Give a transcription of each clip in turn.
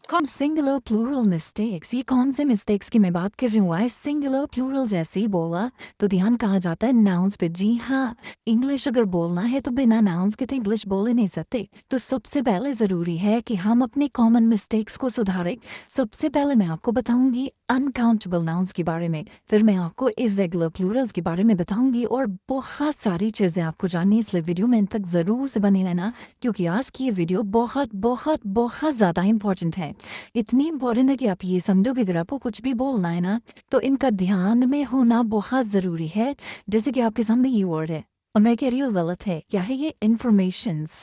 कौन singular plural mistakes, ये कौन से मिस्टेक्स की मैं बात कर रही हूँ? आई सिंगुलर प्लूरल जैसे ही बोला तो ध्यान कहाँ जाता है? नाउन्स पे। जी हाँ, इंग्लिश अगर बोलना है तो बिना नाउन्स के तो इंग्लिश बोल ही नहीं सकते। तो सबसे पहले ज़रूरी है कि हम अपने कॉमन मिस्टेक्स को सुधारें। सबसे पहले मैं आपको बताऊंगी अनकाउंटेबल नाउन्स के बारे में, फिर मैं आपको इर्रेगुलर प्लूरल्स के बारे में बताऊंगी और बहुत सारी चीज़ें आपको जाननी, इसलिए वीडियो में इन तक ज़रूर से बने रहना, क्योंकि आज की ये वीडियो बहुत बहुत बहुत ज़्यादा इंपॉर्टेंट है। इतनी इम्पोर्टेंट है कि आप ये समझो कि अगर आपको कुछ भी बोलना है ना, तो इनका ध्यान में होना बहुत ज़रूरी है। जैसे कि आपके सामने ये वर्ड है और मैं कह रही हूँ गलत है। क्या है ये? इन्फॉर्मेशंस।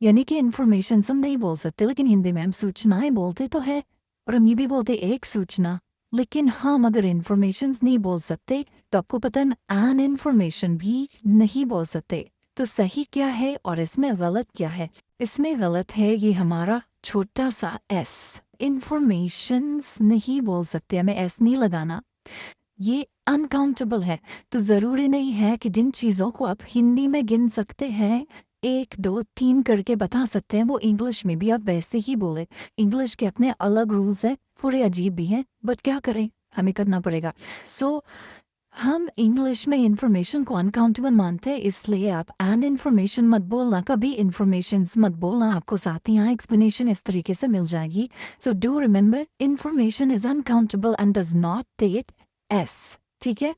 यानी कि इन्फॉर्मेशन हम नहीं बोल सकते, लेकिन हिंदी में हम सूचनाएं बोलते तो है, और हम ये भी बोलते एक सूचना। लेकिन हम अगर इन्फॉर्मेशन नहीं बोल सकते तो आपको पता है एन इन्फॉर्मेशन भी नहीं बोल सकते। तो सही क्या है और इसमें गलत क्या है? इसमें गलत है ये हमारा छोटा सा एस। इन्फॉर्मेशंस नहीं बोल सकते, हमें एस नहीं लगाना। ये अनकाउंटेबल है। तो ज़रूरी नहीं है कि जिन चीज़ों को आप हिंदी में गिन सकते हैं, एक दो तीन करके बता सकते हैं, वो इंग्लिश में भी आप वैसे ही बोले। इंग्लिश के अपने अलग रूल्स हैं, थोड़े अजीब भी हैं, बट क्या करें, हमें करना पड़ेगा। सो हम इंग्लिश में इंफॉर्मेशन को अनकाउंटेबल मानते हैं, इसलिए आप एंड इन्फॉर्मेशन मत बोलना, कभी इन्फॉर्मेशन मत बोलना। आपको साथ ही यहाँ एक्सप्लेनेशन इस तरीके से मिल जाएगी। So do remember, information is uncountable and does not take s. ठीक है?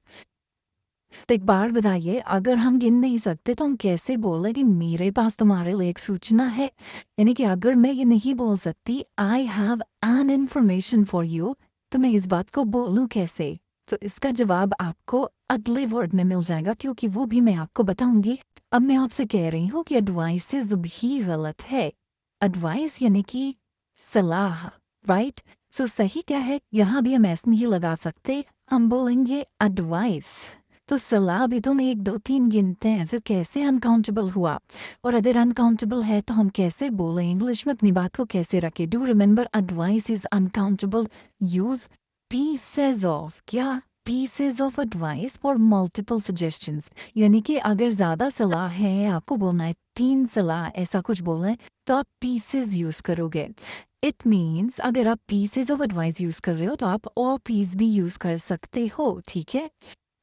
तो एक बार बताइए, अगर हम गिन नहीं सकते तो हम कैसे बोले कि मेरे पास तुम्हारे लिए एक सूचना है? यानी कि अगर मैं ये नहीं बोल सकती आई have an information for you, तो मैं इस बात को बोलूँ कैसे? तो इसका जवाब आपको अगले वर्ड में मिल जाएगा, क्योंकि वो भी मैं आपको बताऊंगी। अब मैं आपसे कह रही हूँ कि एडवाइस भी गलत है। एडवाइस यानी कि सलाह, राइट? सो सही क्या है? यहाँ भी हम ऐसे नहीं लगा सकते, हम बोलेंगे एडवाइस। तो सलाह भी तुम एक दो तीन गिनते हैं, फिर कैसे अनकाउंटेबल हुआ? और अगर अनकाउंटेबल है तो हम कैसे बोले? इंग्लिश में अपनी बात को कैसे रखें? Do remember, advice is uncountable. Use pieces of. क्या? Pieces of advice for multiple suggestions. यानी कि अगर ज़्यादा सलाह है, आपको बोलना है तीन सलाह, ऐसा कुछ बोलना है, तो आप पीसेज यूज करोगे। इट मीन्स अगर आप पीसेज ऑफ एडवाइस यूज कर रहे हो तो आप और पीस भी यूज कर सकते हो। ठीक है?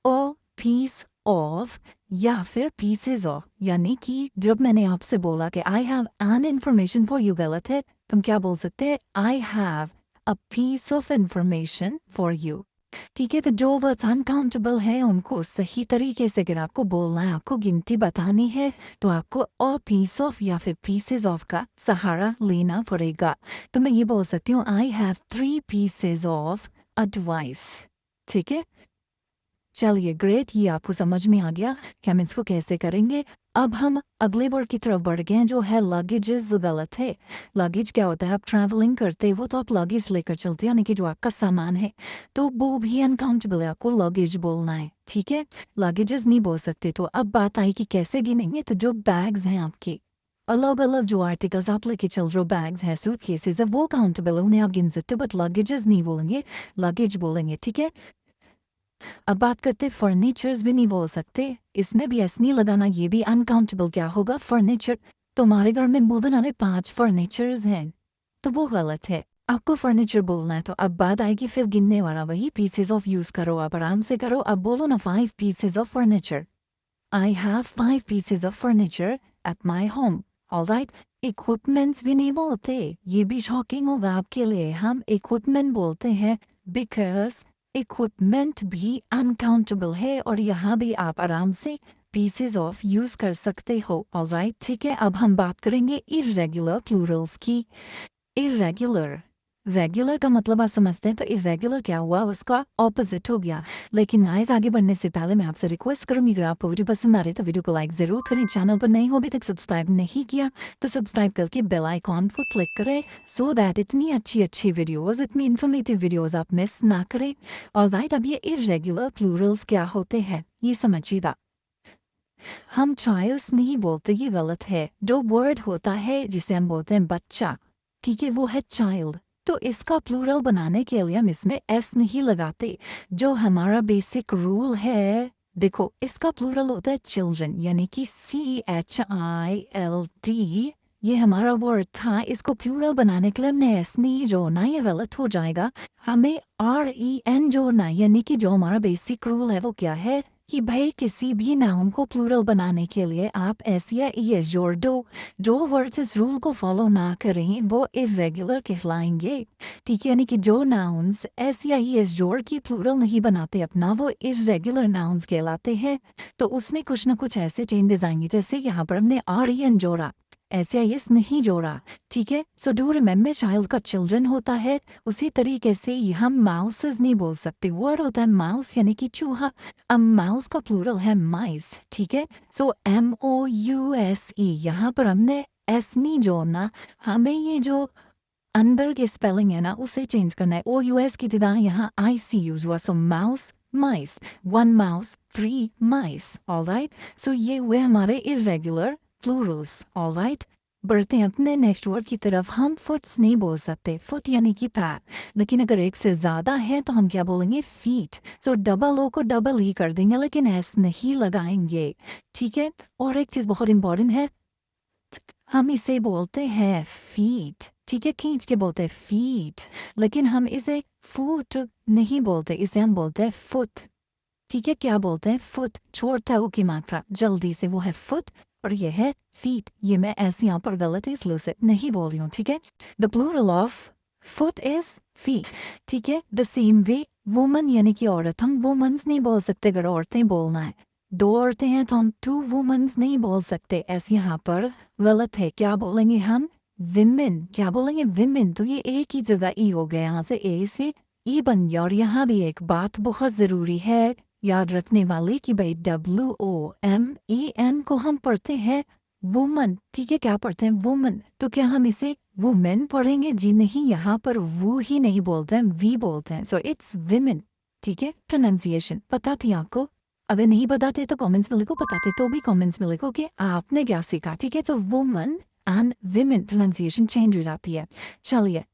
और पीस ऑफ या फिर पीसेज ऑफ। यानी कि जब मैंने आपसे बोला कि I have an information for you, गलत है, तुम क्या बोल सकते हैं? I have a piece of information for you. ठीक है? तो जो वर्ड्स अनकाउंटेबल है उनको सही तरीके से अगर आपको बोलना है, आपको गिनती बतानी है, तो आपको अ पीस ऑफ या फिर पीसेज ऑफ का सहारा लेना पड़ेगा। तो मैं ये बोल सकती हूँ I have 3 pieces of advice. ठीक है? चलिए ग्रेट, ये आपको समझ में आ गया कि हम इसको कैसे करेंगे। अब हम अगले वर्ड की तरफ बढ़ गए हैं, जो है लगेजेस। गलत है। लगेज क्या होता है? आप ट्रैवलिंग करते हो तो आप लगेज लेकर चलते हो, यानी कि जो आपका सामान है, तो वो भी अनकाउंटेबल है, आपको लगेज बोलना है। ठीक है? लगेजेस नहीं बोल सकते। तो अब बात आई कि कैसे गिनेंगे। तो जो बैग्स हैं आपके, अलग अलग जो आर्टिकल्स आप लेके चल रहे हो, बैग्स हैं, सूट केसेस है, वो काउंटेबल है, उन्हें आप गिन सकते हो, बट लगेजेस नहीं बोलेंगे, लगेज बोलेंगे। ठीक है? अब बात करते फर्नीचर्स भी नहीं बोल सकते, इसमें भी एस नहीं लगाना, ये भी अनकाउंटेबल। क्या होगा? फर्नीचर। तुम्हारे घर में मोर देन 5 फर्नीचर्स हैं, तो वो गलत है। आपको फर्नीचर बोलना है। तो अब बात आएगी फिर गिनने वाला, वही पीसेज ऑफ यूज करो, आप आराम से करो। अब बोलो ना 5 pieces of furniture. I have 5 pieces of furniture at my home. Alright? Equipments भी नहीं बोलते, ये भी शॉकिंग होगा आपके लिए। हम इक्विपमेंट बोलते हैं बिकॉज इक्विपमेंट भी अनकाउंटेबल है, और यहाँ भी आप आराम से पीसेज ऑफ यूज कर सकते हो। ऑलराइट? ठीक है? अब हम बात करेंगे इरेगुलर प्लूरल्स की। इरेगुलर, रेगुलर का मतलब आप समझते हैं, तो इरेगुलर क्या हुआ? उसका ऑपोजिट हो गया। लेकिन गाइस, आगे बढ़ने से पहले मैं आपसे रिक्वेस्ट करूंगी, अगर आपको वीडियो पसंद आ रही है तो वीडियो को लाइक जरूर करें। चैनल पर नहीं हो अभी तक सब्सक्राइब नहीं किया तो सब्सक्राइब करके बेल आइकॉन पर क्लिक करें, सो दैट इतनी अच्छी अच्छी वीडियोस, इतनी इन्फॉर्मेटिव वीडियोस आप मिस ना करें। और राइट, अब ये इरेगुलर प्लूरल्स क्या होते हैं ये समझिएगा। हम चाइल्ड्स नहीं बोलते, ये गलत है। जो वर्ड होता है जिसे हम बोलते हैं बच्चा, ठीक है, वो है चाइल्ड। तो इसका प्लूरल बनाने के लिए हम इसमें एस नहीं लगाते। जो हमारा बेसिक रूल है, देखो, इसका प्लूरल होता है चिल्ड्रन, यानी कि CHILD, ये हमारा वर्ड था, इसको प्लूरल बनाने के लिए हमने एस नहीं जोड़ना, ये गलत हो जाएगा। हमें REN जोड़ना है, यानी कि जो हमारा बेसिक रूल है वो क्या है कि भाई किसी भी नाउन को प्लूरल बनाने के लिए आप एस या ES जोड़ दो। जो वर्ड्स इस रूल को फॉलो ना करें वो इरेगुलर कहलाएंगे। ठीक है, यानी कि जो नाउन्स एस या ES जोड़ के प्लूरल नहीं बनाते अपना, वो इरेगुलर नाउन्स कहलाते हैं। तो उसमें कुछ ना कुछ ऐसे चेंजेस आएंगे, जैसे यहाँ पर हमने REN जोड़ा, ऐसे यस नहीं जोड़ा। ठीक है, सो डू रिमेम्बर चाइल्ड का चिल्ड्रन होता है, उसी तरीके से ही हम माउसेस नहीं बोल सकते। वर्ड होता है माउस यानी कि चूहा, अब माउस का प्लूरल है माइस। ठीक है, सो MOUSE, यहाँ पर हमने एस नहीं जोड़ना, हमें ये जो अंदर के स्पेलिंग है ना उसे चेंज करना है। OUS की जगह यहाँ IC यूज हुआ, सो माउस माइस, 1 माउस 3 माइस। ऑलराइट, सो ये हुए हमारे इरेगुलर प्लूरल्स। ऑलराइट, बढ़ते हैं अपने नेक्स्ट वर्ड की तरफ। हम फुट्स नहीं बोल सकते, फुट यानी कि पैर, लेकिन अगर एक से ज्यादा है तो हम क्या बोलेंगे, फीट। सो डबल ओ को डबल ई कर देंगे, लेकिन एस नहीं लगाएंगे। ठीक है, और एक चीज बहुत इंपॉर्टेंट है, हम इसे बोलते हैं फीट। ठीक है, खींच के बोलते हैं फीट, लेकिन हम इसे फुट नहीं बोलते, इसे हम बोलते हैं फुट। ठीक है, क्या बोलते हैं, फुट, छोड़ता हूँ की मात्रा जल्दी से, वो है फुट और ये है फीट। ये मैं ऐसे यहाँ पर गलत है इसलिए उसे नहीं बोल रही हूँ। ठीक है, the plural of foot is feet. ठीक है, द सेम वे वुमन यानी कि औरत, हम वुमन्स नहीं बोल सकते अगर औरतें बोलना है। 2 औरतें हैं तो हम 2 वुमन्स नहीं बोल सकते, ऐसे यहाँ पर गलत है। क्या बोलेंगे हम, विमेन। क्या बोलेंगे, विमेन। तो ये एक ही जगह ई हो गया, यहाँ से ए से ई बन गया। और यहाँ भी एक बात बहुत जरूरी है याद रखने वाली कि भाई WOMEN को हम पढ़ते हैं वुमन। ठीक है, क्या पढ़ते हैं, वुमन। तो क्या हम इसे वुमेन पढ़ेंगे, जी नहीं, यहाँ पर वो ही नहीं बोलते हैं, वी बोलते हैं। So it's women. ठीक है, प्रोनाउंसिएशन पता थी आपको? अगर नहीं बताते तो कमेंट्स में लिखो, बताते तो भी कमेंट्स में लिखो कि आपने क्या सीखा। ठीक है, तो woman and women pronunciation change हो जाती है। चलिए,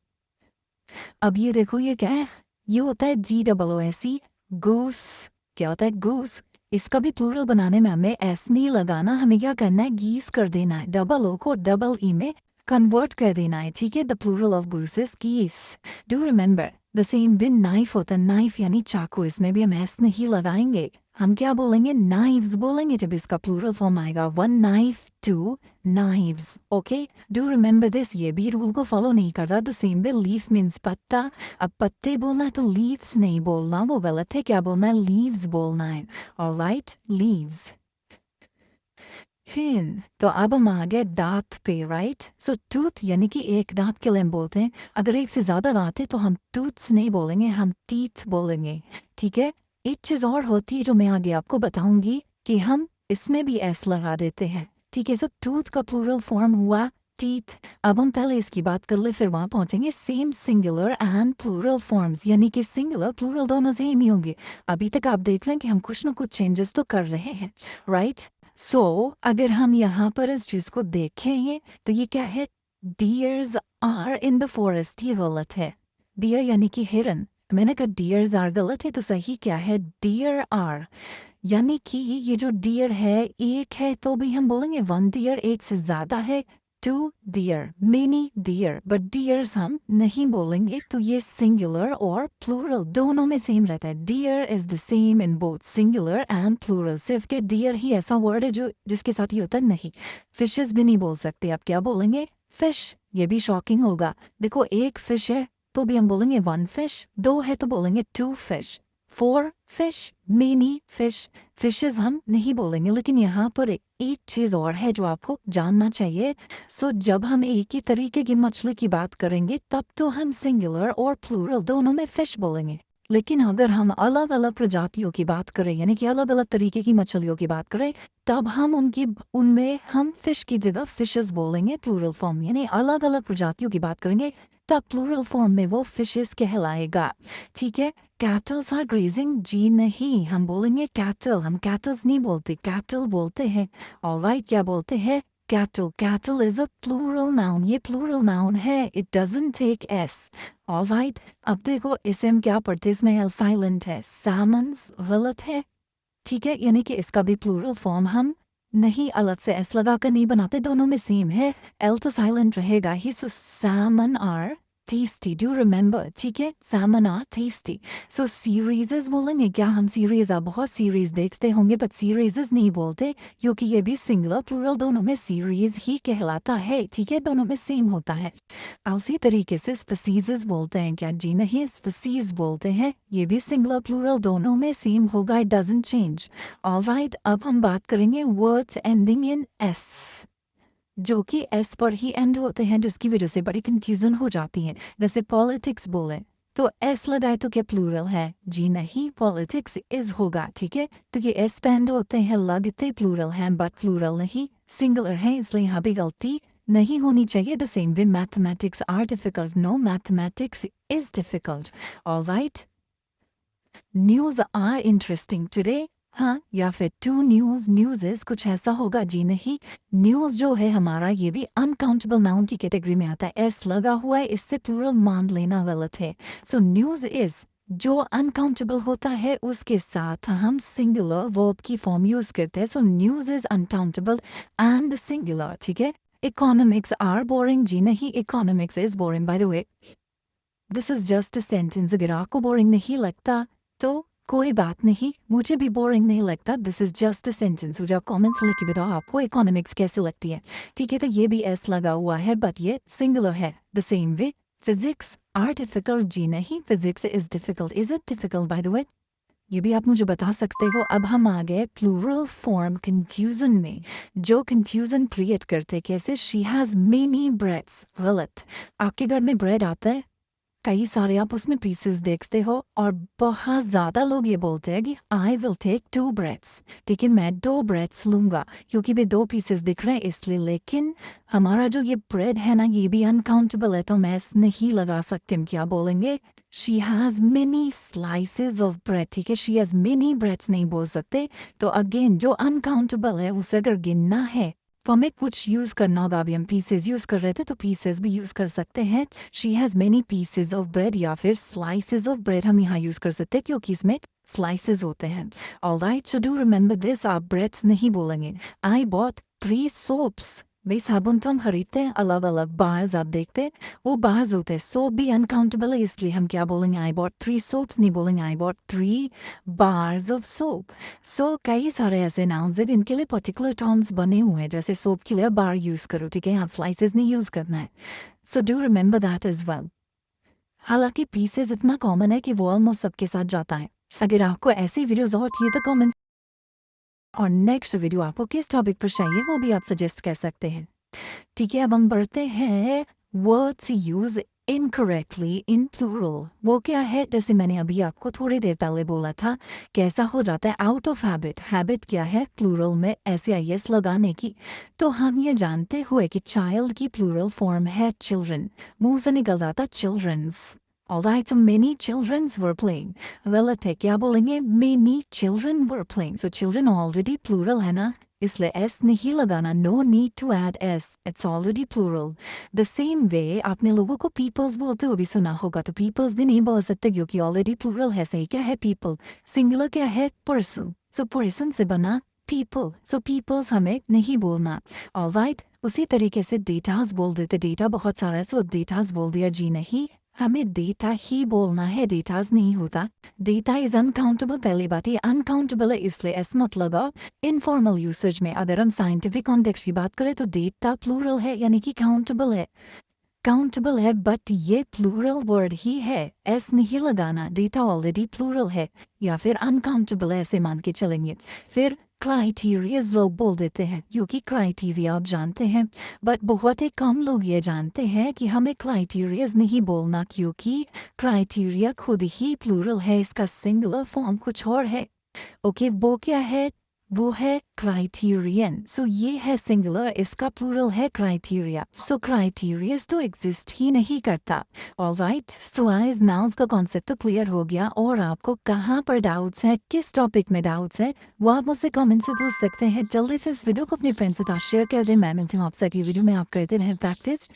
अब ये देखो, ये क्या है, ये होता है GOOSE, गूस। क्या होता है, गूस। इसका भी प्लूरल बनाने में हमें एस नहीं लगाना, हमें क्या करना है, गीस कर देना है, डबल ओ को डबल ई में कन्वर्ट कर देना है। ठीक है, the plural of goose is geese. Do remember the same been knife होता है, नाइफ यानी चाकू, इसमें भी हम एस नहीं लगाएंगे, हम क्या बोलेंगे, नाइव्स बोलेंगे जब इसका प्लूरल फॉर्म आएगा। 1 knife 2 knives. Okay, do remember this, ये भी रूल को फॉलो नहीं करता। The same way leaf means पत्ता, अब पत्ते बोलना है तो लीव्स नहीं बोलना, वो गलत है। क्या बोलना है, लीव्स बोलना है। Alright, leaves. हिन, तो अब हम आ गए दांत पे, राइट। सो टूथ यानी कि एक दांत के लिए हम बोलते हैं, अगर एक से ज्यादा दांत है तो हम टूथ्स नहीं बोलेंगे, हम टीथ बोलेंगे। ठीक है, एक चीज और होती है जो मैं आगे आपको बताऊंगी कि हम इसमें भी एस लगा देते हैं। ठीक है, सो टूथ का प्लूरल फॉर्म हुआ टीथ। अब हम पहले इसकी बात कर ले, फिर वहां पहुंचेंगे। Same singular and plural forms, यानी कि सिंगुलर प्लूरल दोनों सेम ही होंगे। अभी तक आप देख लें कि हम कुछ ना कुछ चेंजेस तो कर रहे हैं, राइट। सो अगर हम यहाँ पर इस चीज को देखेंगे तो ये क्या है, deers are in the forest, ये गलत है। डियर यानी कि हिरन, मैंने कहा डियर्स आर गलत है, तो सही क्या है, डियर आर। यानी कि ये जो डियर है एक है तो भी हम बोलेंगे 1 डियर, एक से ज्यादा है 2 deer, many deer, but deers हम नहीं बोलेंगे। तो ये सिंगुलर और प्लूरल दोनों में सेम रहता है। Deer is the same in both singular and plural, सिर्फ के डियर ही ऐसा वर्ड है जो जिसके साथ ही होता है, नहीं। फिशेस भी नहीं बोल सकते, आप क्या बोलेंगे, फिश। ये भी शॉकिंग होगा, देखो एक फिश है तो भी हम बोलेंगे 1 फिश, 2 है तो बोलेंगे 2 fish, 4 fish, many fish. Fishes हम नहीं बोलेंगे। लेकिन यहाँ पर एक चीज और है जो आपको जानना चाहिए। सो जब हम एक ही तरीके की मछली की बात करेंगे तब तो हम सिंगुलर और प्लूरल दोनों में फिश बोलेंगे, लेकिन अगर हम अलग अलग प्रजातियों की बात करें, यानी कि अलग अलग तरीके की मछलियों की बात करें, तब हम उनमें हम फिश की जगह फिशेस बोलेंगे प्लूरल फॉर्म, यानी अलग अलग प्रजातियों की बात करेंगे तब प्लूरल फॉर्म में वो फिशेस कहलाएगा। ठीक है, कैटल्स आर ग्रेजिंग, जी नहीं, हम बोलेंगे कैटल, हम कैटल्स नहीं बोलते, कैटल बोलते हैं। ऑलराइट, क्या बोलते हैं, cattle. Cattle is a plural noun, ये प्लूरल नाउन है, it doesn't take s. Alright, अब देखो इसे हम क्या पढ़ते, इसमें एल साइलेंट है, सैमन्स गलत है। ठीक है, यानी कि इसका भी प्लूरल फॉर्म हम नहीं अलग से एस लगा कर नहीं बनाते, दोनों में सेम है। एल तो साइलेंट रहेगा ही। So salmon are tasty, do remember, ठीक है, salmon are tasty. So serieses बोलेंगे क्या हम? सीरीज, आप बहुत सीरीज देखते होंगे बट सीरीजेस नहीं बोलते, क्योंकि ये भी सिंगुलर प्लूरल दोनों में सीरीज ही कहलाता है, ठीक है, दोनों में सेम होता है। उसी तरीके से स्पीसीज बोलते हैं क्या? जी नहीं, स्पीसीज बोलते हैं, ये भी सिंगुलर प्लूरल दोनों में सेम होगा, इट डजंट चेंज। ऑलराइट, अब हम बात करेंगे वर्ड्स एंडिंग इन एस, जो कि एस पर ही एंड होते हैं, जिसकी वजह से बड़ी कंफ्यूजन हो जाती है। जैसे पॉलिटिक्स बोले तो एस लगाए तो क्या प्लूरल है? जी नहीं, पॉलिटिक्स इज होगा, ठीक है, तो ये एस पे एंड होते हैं, लगते प्लूरल हैं बट प्लूरल नहीं, सिंगुलर है, इसलिए यहाँ भी गलती नहीं होनी चाहिए। The same way mathematics are difficult, no mathematics is difficult. Alright, news are interesting today, हाँ, या फिर टू न्यूज़ कुछ ऐसा होगा। जी नहीं, न्यूज़ जो है हमारा ये भी अनकाउंटेबल नाउन की कैटेगरी में आता है, एस लगा हुआ है, इससे प्लूरल मान लेना गलत है। सो न्यूज़ इज जो अनकाउंटेबल होता है उसके साथ हम सिंगुलर वर्ब की फॉर्म यूज करते हैं। So news is uncountable and singular, ठीक है। इकोनॉमिक्स आर बोरिंग, जी no, economics is boring. By the way, this is just a sentence, अगर आपको बोरिंग नहीं लगता तो कोई बात नहीं, मुझे भी बोरिंग नहीं लगता, this is just a sentence. मुझे आप कमेंट्स लिख के बताओ आपको इकोनॉमिक्स कैसे लगती है, ठीक है। तो ये भी एस लगा हुआ है बट ये सिंगुलर है। The same way physics are difficult, जी नहीं, physics is difficult, is it difficult? By the way, ये भी आप मुझे बता सकते हो। अब हम आ गए प्लूरल फॉर्म कंफ्यूजन में, जो कंफ्यूजन क्रिएट करते कैसे? शी हैज मेनी ब्रेड्स, गलत। आपके घर में ब्रेड आता है, कई सारे, आप उसमें पीसेस देखते हो और बहुत ज़्यादा लोग ये बोलते हैं कि आई विल टेक 2 ब्रेड्स, ठीक है, मैं 2 ब्रेड्स लूँगा, क्योंकि भी 2 पीसेस दिख रहे हैं इसलिए। लेकिन हमारा जो ये ब्रेड है ना, ये भी अनकाउंटेबल है, तो मैं इस नहीं लगा सकते। हम क्या बोलेंगे? She has many slices of bread, ठीक है, शी हैज़ मेनी ब्रेड्स नहीं बोल सकते। तो अगेन जो अनकाउंटेबल है उसे अगर गिनना है तो हमें कुछ यूज़ करना होगा। अभी हम पीसेस यूज़ कर रहे थे तो पीसेस भी यूज़ कर सकते हैं। She has many pieces of bread या फिर स्लाइसेस ऑफ ब्रेड हम यहाँ यूज़ कर सकते हैं, क्योंकि इसमें स्लाइसेस होते हैं। Alright, so do remember this, आप ब्रेड्स नहीं बोलेंगे। आई बॉट 3 सोप्स, भाई साबुन तो हम खरीदते हैं, अलग अलग बार्स आप देखते हैं, वो बार्स होते हैं। सोप भी अनकाउंटेबल है, इसलिए हम क्या बोलेंगे? आई बॉट 3 सोप्स नहीं बोलेंगे, I bought 3 bars of soap. So कई सारे ऐसे नाउन्स हैं इनके लिए पर्टिकुलर टर्म्स बने हुए हैं, जैसे सोप के लिए बार यूज़ करो, ठीक है, यहाँ स्लाइसेस नहीं यूज़ करना है। So do remember that as well. हालांकि पीसेस इतना कॉमन है कि वो ऑलमोस्ट सबके साथ जाता है। अगर आपको ऐसी वीडियोस और चाहिए तो कमेंट्स, और नेक्स्ट वीडियो आपको किस टॉपिक पर चाहिए वो भी आप सजेस्ट कर सकते हैं, ठीक है। अब हम बढ़ते हैं words use incorrectly in plural. वो क्या है? जैसे मैंने अभी आपको थोड़ी देर पहले बोला था, कैसा हो जाता है आउट ऑफ हैबिट। हैबिट क्या है? प्लूरल में ऐसे आई एस लगाने की। तो हम ये जानते हुए कि चाइल्ड की प्लूरल फॉर्म है चिल्ड्रन, मुंह से निकल जाता children's. Alright, so many childrens were playing. गलत है, क्या बोलेंगे? Many children were playing. So children already plural है ना, इसलिए s नहीं लगाना, no need to add s, it's already plural. The same way आपने लोगों को peoples बोलते हुए भी सुना होगा, तो peoples भी नहीं बोल सकते क्योंकि already plural है। सही क्या है? people। singular क्या है? person। so person से बना people, so peoples हमें नहीं बोलना। Alright, उसी तरीके से datas बोल देते, data बहुत सारा है, so datas बोल दिया। जी नहीं, हमें डेटा ही बोलना है, डेटाज नहीं होता। डेटा इज अनकाउंटेबल, पहली बात ये अनकाउंटेबल है, इसलिए एस मत लगाओ। इनफॉर्मल यूसेज में अगर हम साइंटिफिक कॉन्टेक्स्ट की बात करें तो डेटा प्लूरल है, यानी कि काउंटेबल है, काउंटेबल है, बट ये प्लूरल वर्ड ही है, एस नहीं लगाना, डेटा ऑलरेडी प्लूरल है। या फिर अनकाउंटेबल है, ऐसे मान के चलेंगे। फिर क्राइटेरिया लोग बोल देते हैं, क्योंकि क्राइटेरिया आप जानते हैं, बट बहुत ही कम लोग ये जानते हैं कि हमें क्राइटेरियाज नहीं बोलना, क्योंकि क्राइटेरिया खुद ही प्लूरल है, इसका सिंगुलर फॉर्म कुछ और है। ओके, वो क्या है? वो है क्राइटेरियन। सो ये है सिंगुलर, इसका प्लूरल है क्राइटेरिया। सो क्राइटेरियस तो एग्जिस्ट ही नहीं करता। ऑलराइट, सो आज नाउन्स का कॉन्सेप्ट तो क्लियर हो गया, और आपको कहाँ पर डाउट्स हैं, किस टॉपिक में डाउट्स हैं, वो आप मुझसे कमेंट से पूछ सकते हैं। जल्दी से इस वीडियो को अपने फ्रेंड्स के साथ शेयर कर दें। मैं मिलती हूँ आपसे अगली वीडियो में, आप करते रहें प्रैक्टिस।